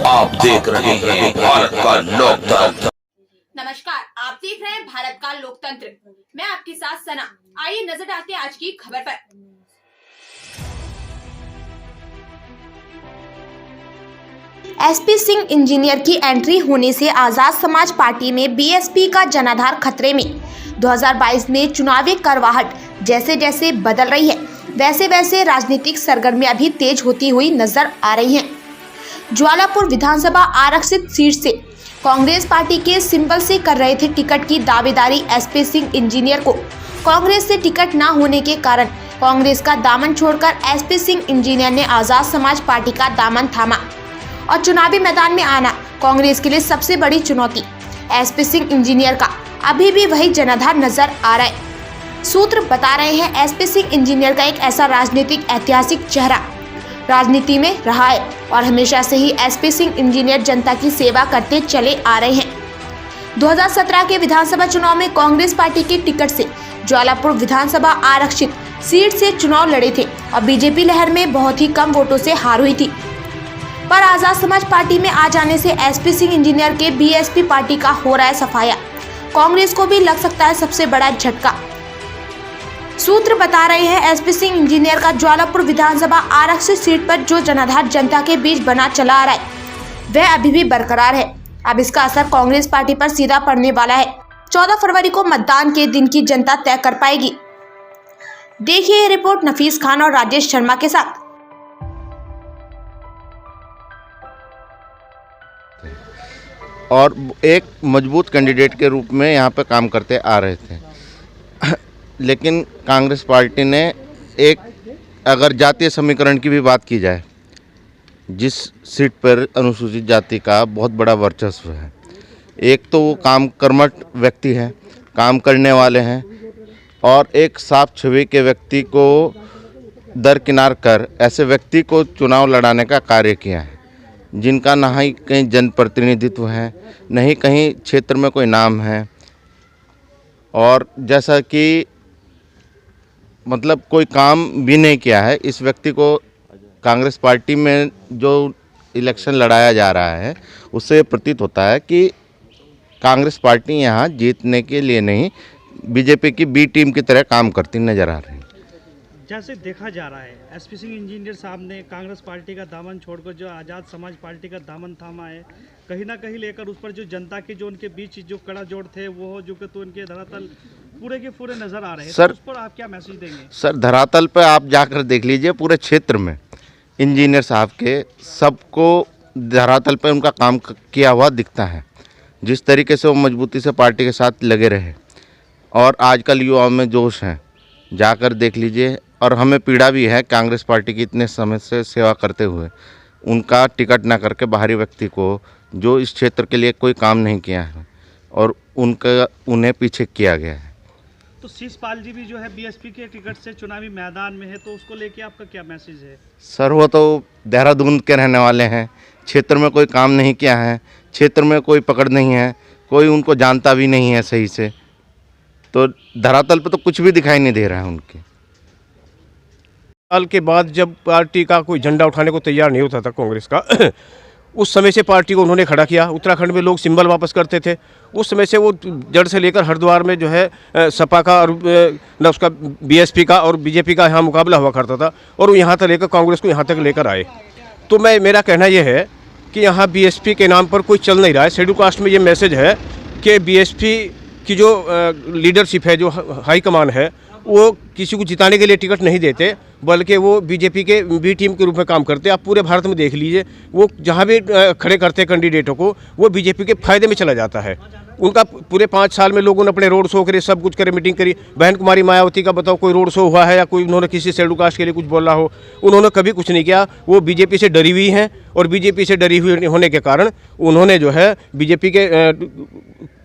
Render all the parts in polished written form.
आप देख रहे हैं भारत का लोकतंत्र। नमस्कार, आप देख रहे हैं भारत का लोकतंत्र। मैं आपके साथ सना। आइए नजर डालते हैं आज की खबर पर। एसपी सिंह इंजीनियर की एंट्री होने से आजाद समाज पार्टी में बीएसपी का जनाधार खतरे में। 2022 में चुनावी करवाहट जैसे जैसे बदल रही है, वैसे वैसे राजनीतिक सरगर्मियां भी तेज होती हुई नजर आ रही हैं। ज्वालापुर विधानसभा आरक्षित सीट से कांग्रेस पार्टी के सिंबल से कर रहे थे टिकट की दावेदारी एसपी सिंह इंजीनियर को कांग्रेस से टिकट न होने के कारण कांग्रेस का दामन छोड़कर एसपी सिंह इंजीनियर ने आजाद समाज पार्टी का दामन थामा और चुनावी मैदान में आना कांग्रेस के लिए सबसे बड़ी चुनौती। एसपी सिंह इंजीनियर का अभी भी वही जनाधार नजर आ रहा है। सूत्र बता रहे हैं एसपी सिंह इंजीनियर का एक ऐसा राजनीतिक ऐतिहासिक चेहरा राजनीति में रहा है और हमेशा से ही एसपी सिंह इंजीनियर जनता की सेवा करते चले आ रहे हैं। 2017 के विधानसभा चुनाव में कांग्रेस पार्टी के टिकट से ज्वालापुर विधानसभा आरक्षित सीट से चुनाव लड़े थे और बीजेपी लहर में बहुत ही कम वोटों से हार हुई थी। पर आजाद समाज पार्टी में आ जाने से एसपी सिंह इंजीनियर के बीएसपी पार्टी का हो रहा है सफाया। कांग्रेस को भी लग सकता है सबसे बड़ा झटका। सूत्र बता रहे हैं एसपी सिंह इंजीनियर का ज्वालापुर विधानसभा आरक्षित सीट पर जो जनाधार जनता के बीच बना चला आ रहा है वह अभी भी बरकरार है। अब इसका असर कांग्रेस पार्टी पर सीधा पड़ने वाला है। 14 फरवरी को मतदान के दिन की जनता तय कर पाएगी। देखिए ये रिपोर्ट नफीस खान और राजेश शर्मा के साथ। और एक मजबूत कैंडिडेट के रूप में यहाँ पे काम करते आ रहे थे, लेकिन कांग्रेस पार्टी ने एक अगर जातीय समीकरण की भी बात की जाए, जिस सीट पर अनुसूचित जाति का बहुत बड़ा वर्चस्व है, एक तो वो काम कर्मठ व्यक्ति है, काम करने वाले हैं और एक साफ छवि के व्यक्ति को दरकिनार कर ऐसे व्यक्ति को चुनाव लड़ाने का कार्य किया है, जिनका ना ही कहीं जनप्रतिनिधित्व है, न ही कहीं क्षेत्र में कोई नाम है। और जैसा कि मतलब कोई काम भी नहीं किया है, इस व्यक्ति को कांग्रेस पार्टी में जो इलेक्शन लड़ाया जा रहा है उससे प्रतीत होता है कि कांग्रेस पार्टी यहाँ जीतने के लिए नहीं, बीजेपी की बी टीम की तरह काम करती नजर आ रही है। जैसे देखा जा रहा है एसपी सिंह इंजीनियर साहब ने कांग्रेस पार्टी का दामन छोड़कर जो आज़ाद समाज पार्टी का दामन थामा है, कहीं ना कहीं लेकर उस पर जो जनता के जो उनके बीच जो कड़ा जोड़ थे वो जो कि तो उनके धरातल पूरे के पूरे नजर आ रहे हैं। सर, तो उस पर आप क्या मैसेज देंगे? सर, धरातल पर आप जाकर देख लीजिए, पूरे क्षेत्र में इंजीनियर साहब के सबको धरातल पर उनका काम किया हुआ दिखता है। जिस तरीके से वो मजबूती से पार्टी के साथ लगे रहे और आजकल युवाओं में जोश है, जाकर देख लीजिए। और हमें पीड़ा भी है कांग्रेस पार्टी की इतने समय से सेवा करते हुए उनका टिकट ना करके बाहरी व्यक्ति को जो इस क्षेत्र के लिए कोई काम नहीं किया है और उन्हें पीछे किया गया है। तो शिषपाल जी भी जो है बीएसपी के टिकट से चुनावी मैदान में है, तो उसको लेके आपका क्या मैसेज है? सर, वो तो देहरादून के रहने वाले हैं, क्षेत्र में कोई काम नहीं किया है, क्षेत्र में कोई पकड़ नहीं है, कोई उनको जानता भी नहीं है सही से, तो धरातल पर तो कुछ भी दिखाई नहीं दे रहा है उनके। साल के बाद जब पार्टी का कोई झंडा उठाने को तैयार नहीं होता था कांग्रेस का उस समय से पार्टी को उन्होंने खड़ा किया। उत्तराखंड में लोग सिंबल वापस करते थे, उस समय से वो जड़ से लेकर हरिद्वार में जो है सपा का और न उसका बीएसपी का और बीजेपी का यहाँ मुकाबला हुआ करता था और वो यहाँ तक लेकर कांग्रेस को यहाँ तक लेकर आए। तो मेरा कहना ये है कि यहाँ बीएसपी के नाम पर कोई चल नहीं रहा है। शेड्यूल कास्ट में ये मैसेज है कि बीएसपी की जो लीडरशिप है, जो हाई कमान है, वो किसी को जिताने के लिए टिकट नहीं देते, बल्कि वो बीजेपी के बी टीम के रूप में काम करते हैं। आप पूरे भारत में देख लीजिए, वो जहाँ भी खड़े करते हैं कैंडिडेटों को, वो बीजेपी के फायदे में चला जाता है। उनका पूरे 5 साल में लोगों ने अपने रोड शो करे, सब कुछ करे, मीटिंग करी। बहन कुमारी मायावती का बताओ कोई रोड शो हुआ है या कोई उन्होंने किसी शेड्यूल कास्ट के लिए कुछ बोला हो? उन्होंने कभी कुछ नहीं किया। वो बीजेपी से डरी हुई हैं और बीजेपी से डरी हुई होने के कारण उन्होंने जो है बीजेपी के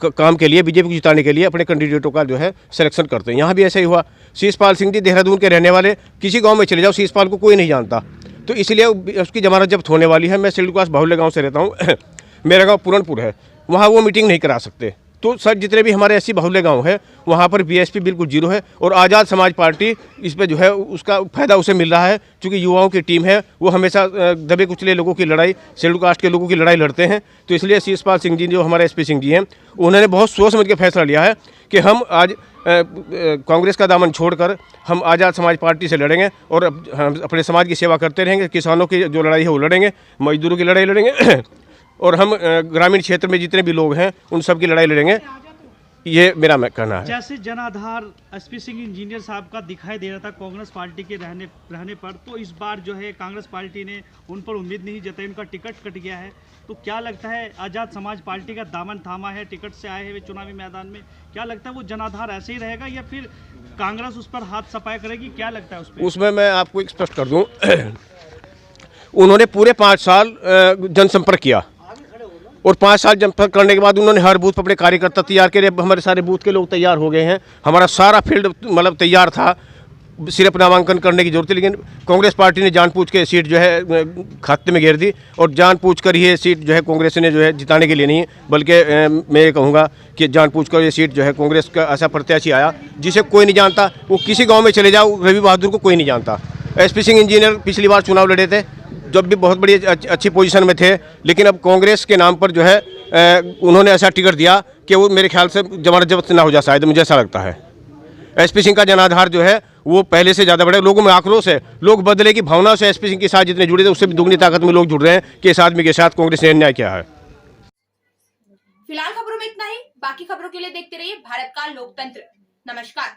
काम के लिए, बीजेपी को जिताने के लिए अपने कैंडिडेटों का जो है सिलेक्शन करते हैं। यहाँ भी ऐसा ही हुआ। शिषपाल सिंह जी देहरादून के रहने वाले, किसी गाँव में चले जाओ शिषपाल को कोई नहीं जानता, तो इसलिए उसकी जमानत जब्त होने वाली है। मैं शेड्यूल कास्ट बाहुल्य गाँव से रहता हूँ, मेरा गाँव पूरनपुर है, वहाँ वो मीटिंग नहीं करा सकते तो सर जितने भी हमारे 80 बाहुल्य गांव है वहाँ पर बीएसपी बिल्कुल जीरो है और आज़ाद समाज पार्टी इस पे जो है उसका फ़ायदा उसे मिल रहा है, क्योंकि युवाओं की टीम है, वो हमेशा दबे कुचले लोगों की लड़ाई, शेड्यूल कास्ट के लोगों की लड़ाई लड़ते हैं। तो इसलिए शीशपाल सिंह जी जो हमारे एसपी सिंह जी हैं, उन्होंने बहुत सोच समझ के फैसला लिया है कि हम आज कांग्रेस का दामन छोड़कर हम आज़ाद समाज पार्टी से लड़ेंगे और हम अपने समाज की सेवा करते रहेंगे। किसानों की जो लड़ाई है वो लड़ेंगे, मजदूरों की लड़ाई लड़ेंगे और हम ग्रामीण क्षेत्र में जितने भी लोग हैं उन सब की लड़ाई लड़ेंगे। ये मेरा कहना है। जैसे जनाधार एसपी सिंह इंजीनियर साहब का दिखाई दे रहा था कांग्रेस पार्टी के रहने पर, तो इस बार जो है कांग्रेस पार्टी ने उन पर उम्मीद नहीं जताई, उनका टिकट कट गया है। तो क्या लगता है आज़ाद समाज पार्टी का दामन थामा है, टिकट से आए हुए चुनावी मैदान में, क्या लगता है वो जनाधार ऐसे ही रहेगा या फिर कांग्रेस उस पर हाथ सफाई करेगी? क्या लगता है उस पर? उसमें मैं आपको एक स्पष्ट कर दूं उन्होंने पूरे 5 साल जनसंपर्क किया और 5 साल जनसंपर्क करने के बाद उन्होंने हर बूथ पर अपने कार्यकर्ता तैयार किए। हमारे सारे बूथ के लोग तैयार हो गए हैं, हमारा सारा फील्ड मतलब तैयार था, सिर्फ नामांकन करने की जरूरत थी। लेकिन कांग्रेस पार्टी ने जानबूझ के सीट जो है खाते में घेर दी और जानबूझ कर ये सीट जो है कांग्रेस ने जो है जिताने के लिए नहीं, बल्कि मैं ये कहूँगा कि जानबूझ कर ये सीट जो है कांग्रेस का ऐसा प्रत्याशी आया जिसे कोई नहीं जानता। वो किसी गाँव में चले जाओ, रवि बहादुर को कोई नहीं जानता। एसपी सिंह इंजीनियर पिछली बार चुनाव लड़े थे जब भी बहुत बड़ी अच्छी पोजीशन में थे, लेकिन अब कांग्रेस के नाम पर जो है उन्होंने ऐसा टिकट दिया कि वो मेरे ख्याल से जमानत जब्त ना हो जा, शायद मुझे ऐसा लगता है। एसपी सिंह का जनाधार जो है वो पहले से ज़्यादा बड़ा, लोगों में आक्रोश है, लोग बदले की भावना से एसपी सिंह के साथ जितने जुड़े थे उससे भी दुगनी ताकत में लोग जुड़ रहे हैं कि इस आदमी के साथ कांग्रेस ने अन्याय किया है। फिलहाल खबरों में इतना ही, बाकी खबरों के लिए देखते रहिए भारत का लोकतंत्र। नमस्कार।